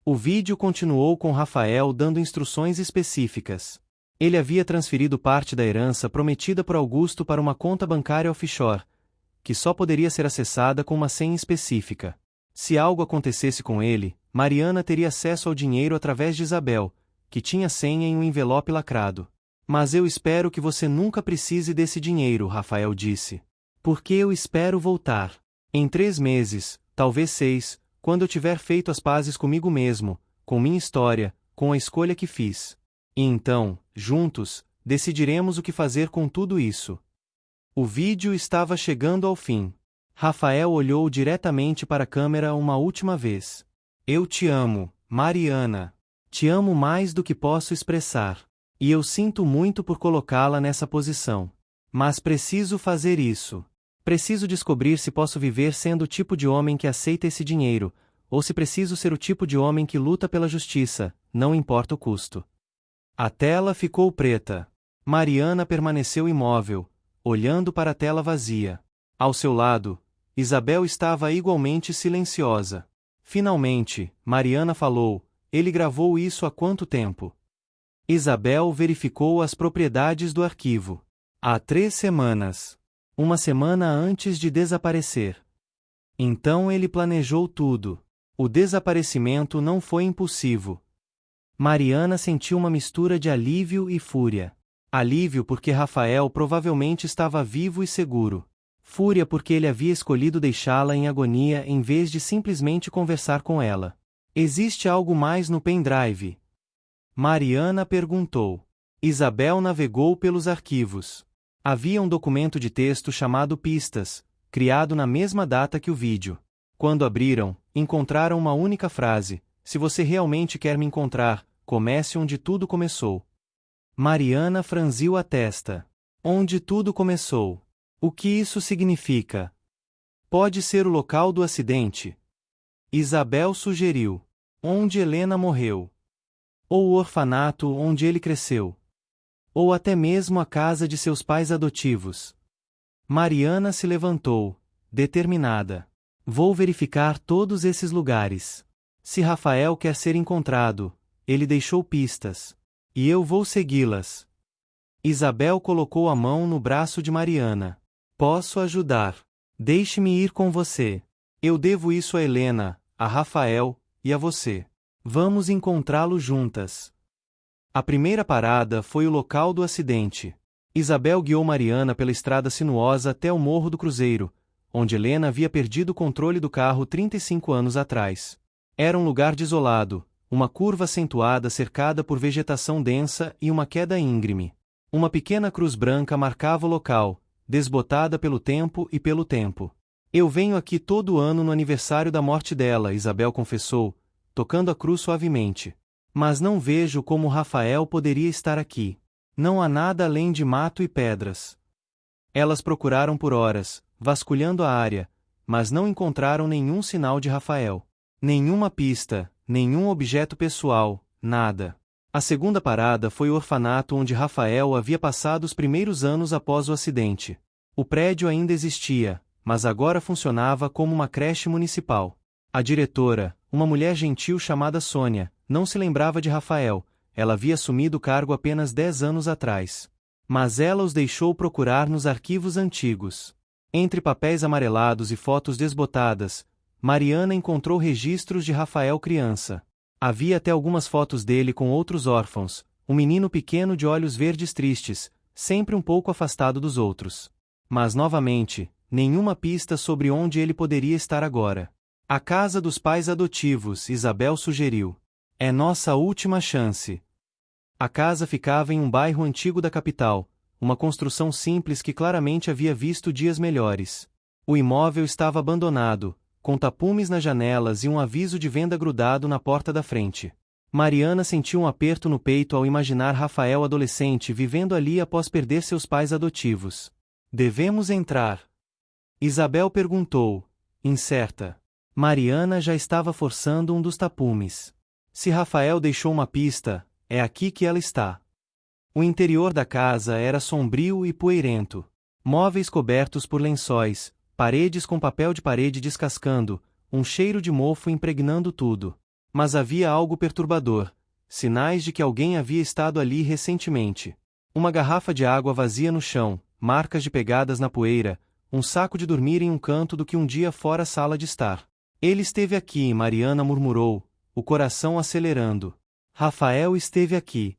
O vídeo continuou com Rafael dando instruções específicas. Ele havia transferido parte da herança prometida por Augusto para uma conta bancária offshore, que só poderia ser acessada com uma senha específica. Se algo acontecesse com ele, Mariana teria acesso ao dinheiro através de Isabel, que tinha senha em um envelope lacrado. Mas eu espero que você nunca precise desse dinheiro, Rafael disse. Porque eu espero voltar. Em 3 meses, talvez 6, quando eu tiver feito as pazes comigo mesmo, com minha história, com a escolha que fiz. E então, juntos, decidiremos o que fazer com tudo isso. O vídeo estava chegando ao fim. Rafael olhou diretamente para a câmera uma última vez. Eu te amo, Mariana. Te amo mais do que posso expressar. E eu sinto muito por colocá-la nessa posição. Mas preciso fazer isso. Preciso descobrir se posso viver sendo o tipo de homem que aceita esse dinheiro, ou se preciso ser o tipo de homem que luta pela justiça, não importa o custo. A tela ficou preta. Mariana permaneceu imóvel, olhando para a tela vazia. Ao seu lado, Isabel estava igualmente silenciosa. Finalmente, Mariana falou, ele gravou isso há quanto tempo? Isabel verificou as propriedades do arquivo. Há 3 semanas. 1 semana antes de desaparecer. Então ele planejou tudo. O desaparecimento não foi impulsivo. Mariana sentiu uma mistura de alívio e fúria. Alívio porque Rafael provavelmente estava vivo e seguro. Fúria porque ele havia escolhido deixá-la em agonia em vez de simplesmente conversar com ela. Existe algo mais no pendrive? Mariana perguntou. Isabel navegou pelos arquivos. Havia um documento de texto chamado Pistas, criado na mesma data que o vídeo. Quando abriram, encontraram uma única frase: se você realmente quer me encontrar, comece onde tudo começou. Mariana franziu a testa. Onde tudo começou? O que isso significa? Pode ser o local do acidente. Isabel sugeriu. Onde Helena morreu. Ou o orfanato onde ele cresceu. Ou até mesmo a casa de seus pais adotivos. Mariana se levantou, determinada. Vou verificar todos esses lugares. Se Rafael quer ser encontrado, ele deixou pistas. E eu vou segui-las. Isabel colocou a mão no braço de Mariana. Posso ajudar. Deixe-me ir com você. Eu devo isso a Helena, a Rafael e a você. Vamos encontrá-lo juntas. A primeira parada foi o local do acidente. Isabel guiou Mariana pela estrada sinuosa até o Morro do Cruzeiro, onde Helena havia perdido o controle do carro 35 anos atrás. Era um lugar desolado, uma curva acentuada cercada por vegetação densa e uma queda íngreme. Uma pequena cruz branca marcava o local, desbotada pelo tempo e pelo tempo. Eu venho aqui todo ano no aniversário da morte dela, Isabel confessou, tocando a cruz suavemente. Mas não vejo como Rafael poderia estar aqui. Não há nada além de mato e pedras. Elas procuraram por horas, vasculhando a área, mas não encontraram nenhum sinal de Rafael. Nenhuma pista, nenhum objeto pessoal, nada. A segunda parada foi o orfanato onde Rafael havia passado os primeiros anos após o acidente. O prédio ainda existia, mas agora funcionava como uma creche municipal. A diretora, uma mulher gentil chamada Sônia, não se lembrava de Rafael, ela havia assumido o cargo apenas 10 anos atrás. Mas ela os deixou procurar nos arquivos antigos. Entre papéis amarelados e fotos desbotadas, Mariana encontrou registros de Rafael criança. Havia até algumas fotos dele com outros órfãos, um menino pequeno de olhos verdes tristes, sempre um pouco afastado dos outros. Mas novamente, nenhuma pista sobre onde ele poderia estar agora. A casa dos pais adotivos, Isabel sugeriu. É nossa última chance. A casa ficava em um bairro antigo da capital, uma construção simples que claramente havia visto dias melhores. O imóvel estava abandonado, com tapumes nas janelas e um aviso de venda grudado na porta da frente. Mariana sentiu um aperto no peito ao imaginar Rafael adolescente vivendo ali após perder seus pais adotivos. Devemos entrar? Isabel perguntou, incerta. Mariana já estava forçando um dos tapumes. Se Rafael deixou uma pista, é aqui que ela está. O interior da casa era sombrio e poeirento. Móveis cobertos por lençóis, paredes com papel de parede descascando, um cheiro de mofo impregnando tudo. Mas havia algo perturbador, sinais de que alguém havia estado ali recentemente. Uma garrafa de água vazia no chão, marcas de pegadas na poeira, um saco de dormir em um canto do que um dia fora a sala de estar. Ele esteve aqui, Mariana murmurou, o coração acelerando. Rafael esteve aqui.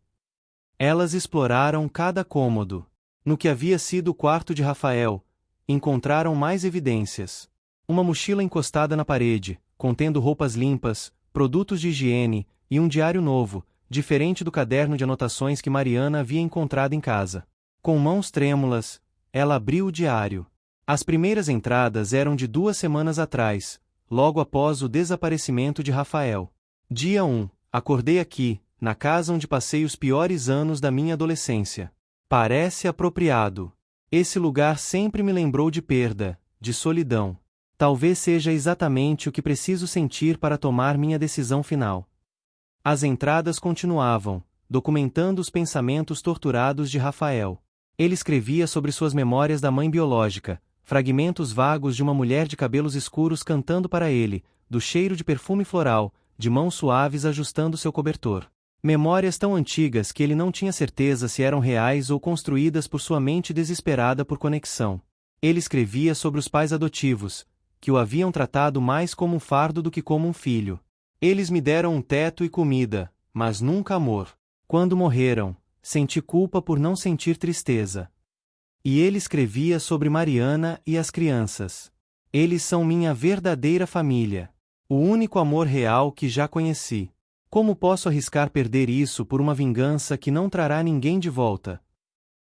Elas exploraram cada cômodo. No que havia sido o quarto de Rafael, encontraram mais evidências. Uma mochila encostada na parede, contendo roupas limpas, produtos de higiene, e um diário novo, diferente do caderno de anotações que Mariana havia encontrado em casa. Com mãos trêmulas, ela abriu o diário. As primeiras entradas eram de 2 semanas atrás, logo após o desaparecimento de Rafael. Dia 1. Acordei aqui, na casa onde passei os piores anos da minha adolescência. Parece apropriado. Esse lugar sempre me lembrou de perda, de solidão. Talvez seja exatamente o que preciso sentir para tomar minha decisão final. As entradas continuavam, documentando os pensamentos torturados de Rafael. Ele escrevia sobre suas memórias da mãe biológica, fragmentos vagos de uma mulher de cabelos escuros cantando para ele, do cheiro de perfume floral, de mãos suaves ajustando seu cobertor. Memórias tão antigas que ele não tinha certeza se eram reais ou construídas por sua mente desesperada por conexão. Ele escrevia sobre os pais adotivos, que o haviam tratado mais como um fardo do que como um filho. Eles me deram um teto e comida, mas nunca amor. Quando morreram, senti culpa por não sentir tristeza. E ele escrevia sobre Mariana e as crianças. Eles são minha verdadeira família. O único amor real que já conheci. Como posso arriscar perder isso por uma vingança que não trará ninguém de volta?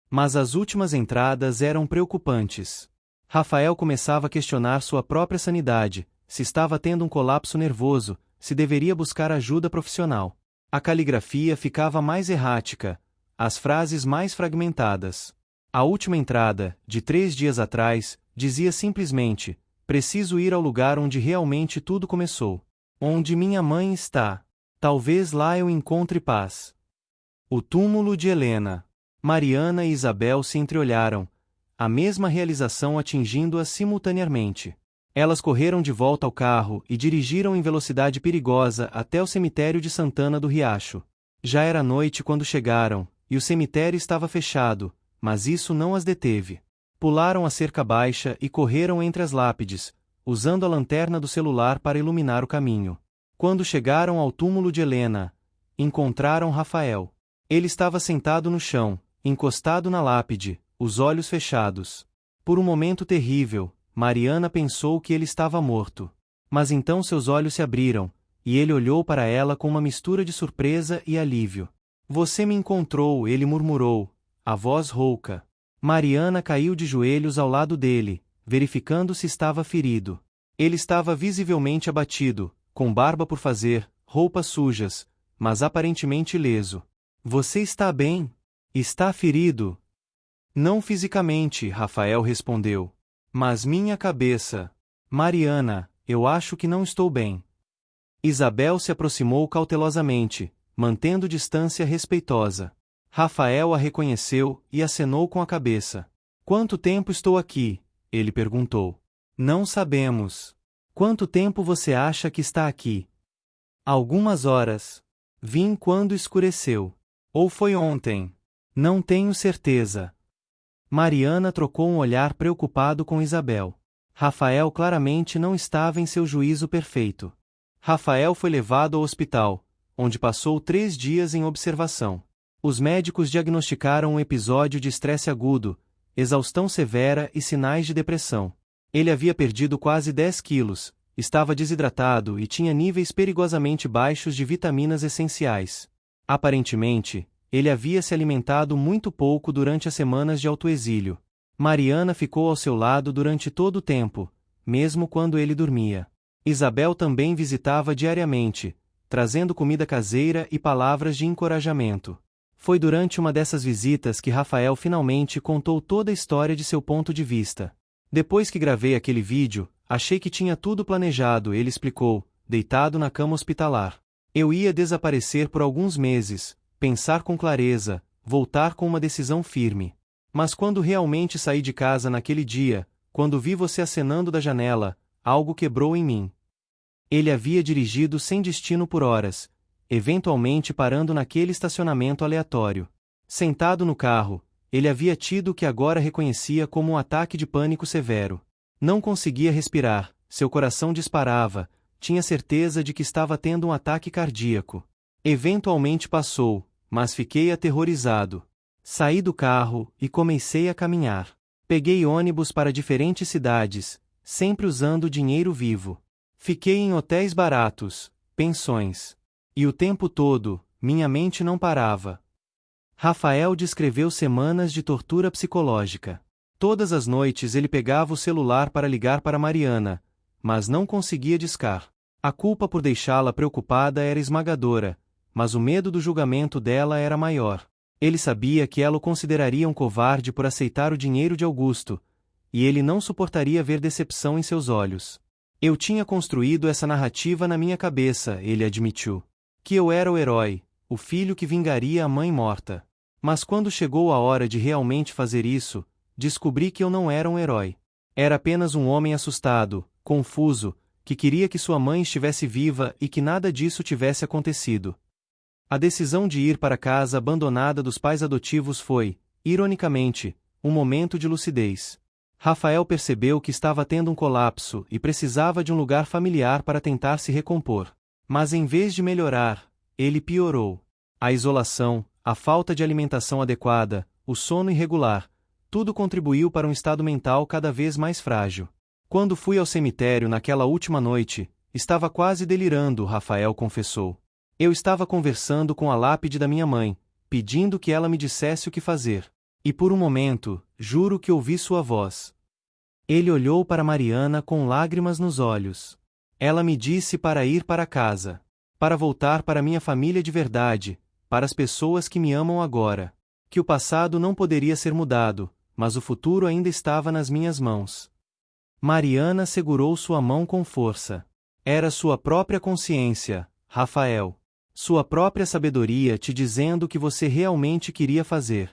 Mas as últimas entradas eram preocupantes. Rafael começava a questionar sua própria sanidade, se estava tendo um colapso nervoso, se deveria buscar ajuda profissional. A caligrafia ficava mais errática, as frases mais fragmentadas. A última entrada, de 3 dias atrás, dizia simplesmente: preciso ir ao lugar onde realmente tudo começou. Onde minha mãe está. Talvez lá eu encontre paz. O túmulo de Helena. Mariana e Isabel se entreolharam, a mesma realização atingindo-as simultaneamente. Elas correram de volta ao carro e dirigiram em velocidade perigosa até o cemitério de Santana do Riacho. Já era noite quando chegaram, e o cemitério estava fechado, mas isso não as deteve. Pularam a cerca baixa e correram entre as lápides, usando a lanterna do celular para iluminar o caminho. Quando chegaram ao túmulo de Helena, encontraram Rafael. Ele estava sentado no chão, encostado na lápide, os olhos fechados. Por um momento terrível, Mariana pensou que ele estava morto. Mas então seus olhos se abriram, e ele olhou para ela com uma mistura de surpresa e alívio. Você me encontrou, ele murmurou, a voz rouca. Mariana caiu de joelhos ao lado dele, verificando se estava ferido. Ele estava visivelmente abatido, com barba por fazer, roupas sujas, mas aparentemente ileso. Você está bem? Está ferido? Não fisicamente, Rafael respondeu. Mas minha cabeça. Mariana, eu acho que não estou bem. Isabel se aproximou cautelosamente, mantendo distância respeitosa. Rafael a reconheceu e acenou com a cabeça. Quanto tempo estou aqui? Ele perguntou. Não sabemos. Quanto tempo você acha que está aqui? Algumas horas. Vim quando escureceu. Ou foi ontem? Não tenho certeza. Mariana trocou um olhar preocupado com Isabel. Rafael claramente não estava em seu juízo perfeito. Rafael foi levado ao hospital, onde passou 3 dias em observação. Os médicos diagnosticaram um episódio de estresse agudo, exaustão severa e sinais de depressão. Ele havia perdido quase 10 quilos, estava desidratado e tinha níveis perigosamente baixos de vitaminas essenciais. Aparentemente, ele havia se alimentado muito pouco durante as semanas de autoexílio. Mariana ficou ao seu lado durante todo o tempo, mesmo quando ele dormia. Isabel também visitava diariamente, trazendo comida caseira e palavras de encorajamento. Foi durante uma dessas visitas que Rafael finalmente contou toda a história de seu ponto de vista. Depois que gravei aquele vídeo, achei que tinha tudo planejado, ele explicou, deitado na cama hospitalar. Eu ia desaparecer por alguns meses, pensar com clareza, voltar com uma decisão firme. Mas quando realmente saí de casa naquele dia, quando vi você acenando da janela, algo quebrou em mim. Ele havia dirigido sem destino por horas, eventualmente parando naquele estacionamento aleatório. Sentado no carro, ele havia tido o que agora reconhecia como um ataque de pânico severo. Não conseguia respirar, seu coração disparava, tinha certeza de que estava tendo um ataque cardíaco. Eventualmente passou, mas fiquei aterrorizado. Saí do carro e comecei a caminhar. Peguei ônibus para diferentes cidades, sempre usando dinheiro vivo. Fiquei em hotéis baratos, pensões. E o tempo todo, minha mente não parava. Rafael descreveu semanas de tortura psicológica. Todas as noites ele pegava o celular para ligar para Mariana, mas não conseguia discar. A culpa por deixá-la preocupada era esmagadora, mas o medo do julgamento dela era maior. Ele sabia que ela o consideraria um covarde por aceitar o dinheiro de Augusto, e ele não suportaria ver decepção em seus olhos. Eu tinha construído essa narrativa na minha cabeça, ele admitiu. Que eu era o herói, o filho que vingaria a mãe morta. Mas quando chegou a hora de realmente fazer isso, descobri que eu não era um herói. Era apenas um homem assustado, confuso, que queria que sua mãe estivesse viva e que nada disso tivesse acontecido. A decisão de ir para a casa abandonada dos pais adotivos foi, ironicamente, um momento de lucidez. Rafael percebeu que estava tendo um colapso e precisava de um lugar familiar para tentar se recompor. Mas em vez de melhorar, ele piorou. A isolação, a falta de alimentação adequada, o sono irregular, tudo contribuiu para um estado mental cada vez mais frágil. Quando fui ao cemitério naquela última noite, estava quase delirando, Rafael confessou. Eu estava conversando com a lápide da minha mãe, pedindo que ela me dissesse o que fazer. E por um momento, juro que ouvi sua voz. Ele olhou para Mariana com lágrimas nos olhos. Ela me disse para ir para casa. Para voltar para minha família de verdade, para as pessoas que me amam agora. Que o passado não poderia ser mudado, mas o futuro ainda estava nas minhas mãos. Mariana segurou sua mão com força. Era sua própria consciência, Rafael. Sua própria sabedoria te dizendo o que você realmente queria fazer.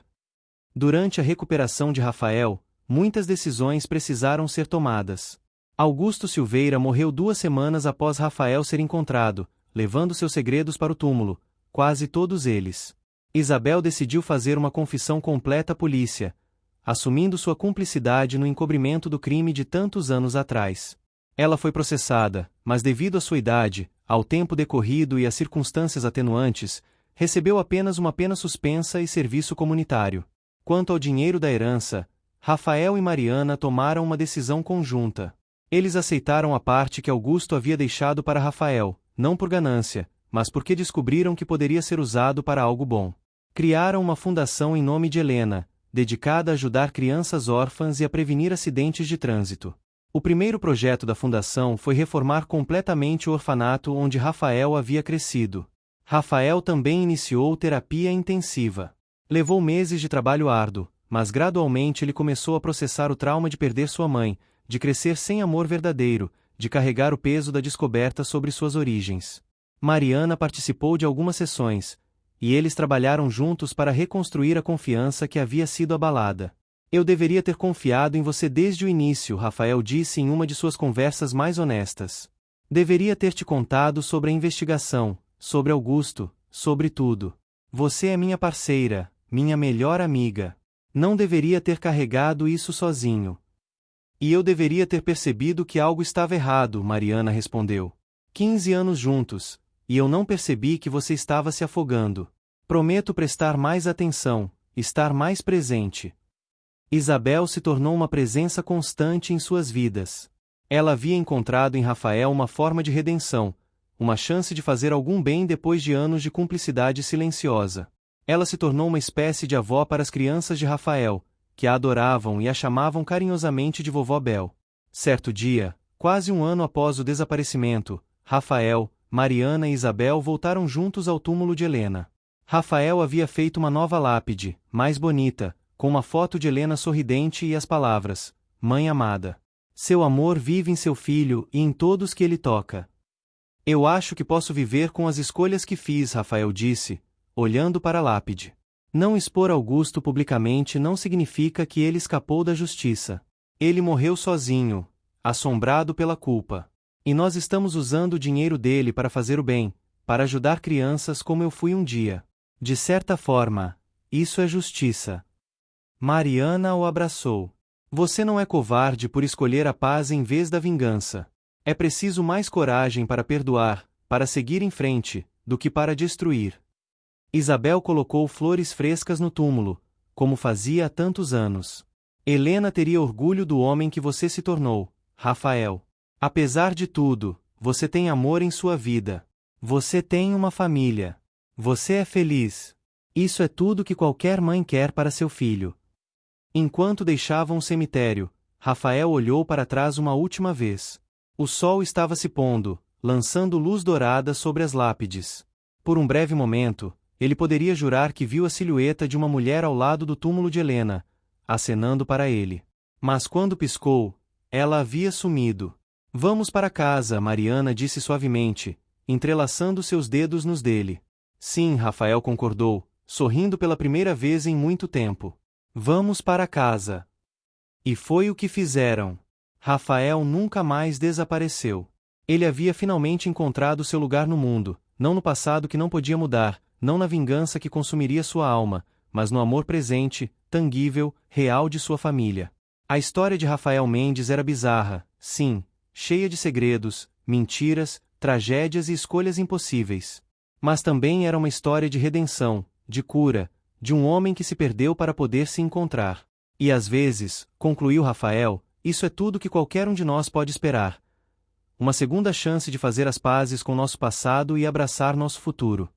Durante a recuperação de Rafael, muitas decisões precisaram ser tomadas. Augusto Silveira morreu 2 semanas após Rafael ser encontrado, levando seus segredos para o túmulo, quase todos eles. Isabel decidiu fazer uma confissão completa à polícia, assumindo sua cumplicidade no encobrimento do crime de tantos anos atrás. Ela foi processada, mas devido à sua idade, ao tempo decorrido e às circunstâncias atenuantes, recebeu apenas uma pena suspensa e serviço comunitário. Quanto ao dinheiro da herança, Rafael e Mariana tomaram uma decisão conjunta. Eles aceitaram a parte que Augusto havia deixado para Rafael, não por ganância, mas porque descobriram que poderia ser usado para algo bom. Criaram uma fundação em nome de Helena, dedicada a ajudar crianças órfãs e a prevenir acidentes de trânsito. O primeiro projeto da fundação foi reformar completamente o orfanato onde Rafael havia crescido. Rafael também iniciou terapia intensiva. Levou meses de trabalho árduo, mas gradualmente ele começou a processar o trauma de perder sua mãe, de crescer sem amor verdadeiro, de carregar o peso da descoberta sobre suas origens. Mariana participou de algumas sessões, e eles trabalharam juntos para reconstruir a confiança que havia sido abalada. Eu deveria ter confiado em você desde o início, Rafael disse em uma de suas conversas mais honestas. Deveria ter te contado sobre a investigação, sobre Augusto, sobre tudo. Você é minha parceira, minha melhor amiga. Não deveria ter carregado isso sozinho. E eu deveria ter percebido que algo estava errado, Mariana respondeu. 15 anos juntos, e eu não percebi que você estava se afogando. Prometo prestar mais atenção, estar mais presente. Isabel se tornou uma presença constante em suas vidas. Ela havia encontrado em Rafael uma forma de redenção, uma chance de fazer algum bem depois de anos de cumplicidade silenciosa. Ela se tornou uma espécie de avó para as crianças de Rafael, que a adoravam e a chamavam carinhosamente de Vovó Bel. Certo dia, quase um ano após o desaparecimento, Rafael, Mariana e Isabel voltaram juntos ao túmulo de Helena. Rafael havia feito uma nova lápide, mais bonita, com uma foto de Helena sorridente e as palavras: Mãe amada. Seu amor vive em seu filho e em todos que ele toca. Eu acho que posso viver com as escolhas que fiz, Rafael disse, olhando para a lápide. Não expor Augusto publicamente não significa que ele escapou da justiça. Ele morreu sozinho, assombrado pela culpa. E nós estamos usando o dinheiro dele para fazer o bem, para ajudar crianças como eu fui um dia. De certa forma, isso é justiça. Mariana o abraçou. Você não é covarde por escolher a paz em vez da vingança. É preciso mais coragem para perdoar, para seguir em frente, do que para destruir. Isabel colocou flores frescas no túmulo, como fazia há tantos anos. Helena teria orgulho do homem que você se tornou, Rafael. Apesar de tudo, você tem amor em sua vida. Você tem uma família. Você é feliz. Isso é tudo que qualquer mãe quer para seu filho. Enquanto deixavam o cemitério, Rafael olhou para trás uma última vez. O sol estava se pondo, lançando luz dourada sobre as lápides. Por um breve momento, ele poderia jurar que viu a silhueta de uma mulher ao lado do túmulo de Helena, acenando para ele. Mas quando piscou, ela havia sumido. Vamos para casa, Mariana disse suavemente, entrelaçando seus dedos nos dele. Sim, Rafael concordou, sorrindo pela primeira vez em muito tempo. Vamos para casa. E foi o que fizeram. Rafael nunca mais desapareceu. Ele havia finalmente encontrado seu lugar no mundo, não no passado que não podia mudar, não na vingança que consumiria sua alma, mas no amor presente, tangível, real de sua família. A história de Rafael Mendes era bizarra, sim, cheia de segredos, mentiras, tragédias e escolhas impossíveis. Mas também era uma história de redenção, de cura, de um homem que se perdeu para poder se encontrar. E às vezes, concluiu Rafael, isso é tudo que qualquer um de nós pode esperar. Uma segunda chance de fazer as pazes com nosso passado e abraçar nosso futuro.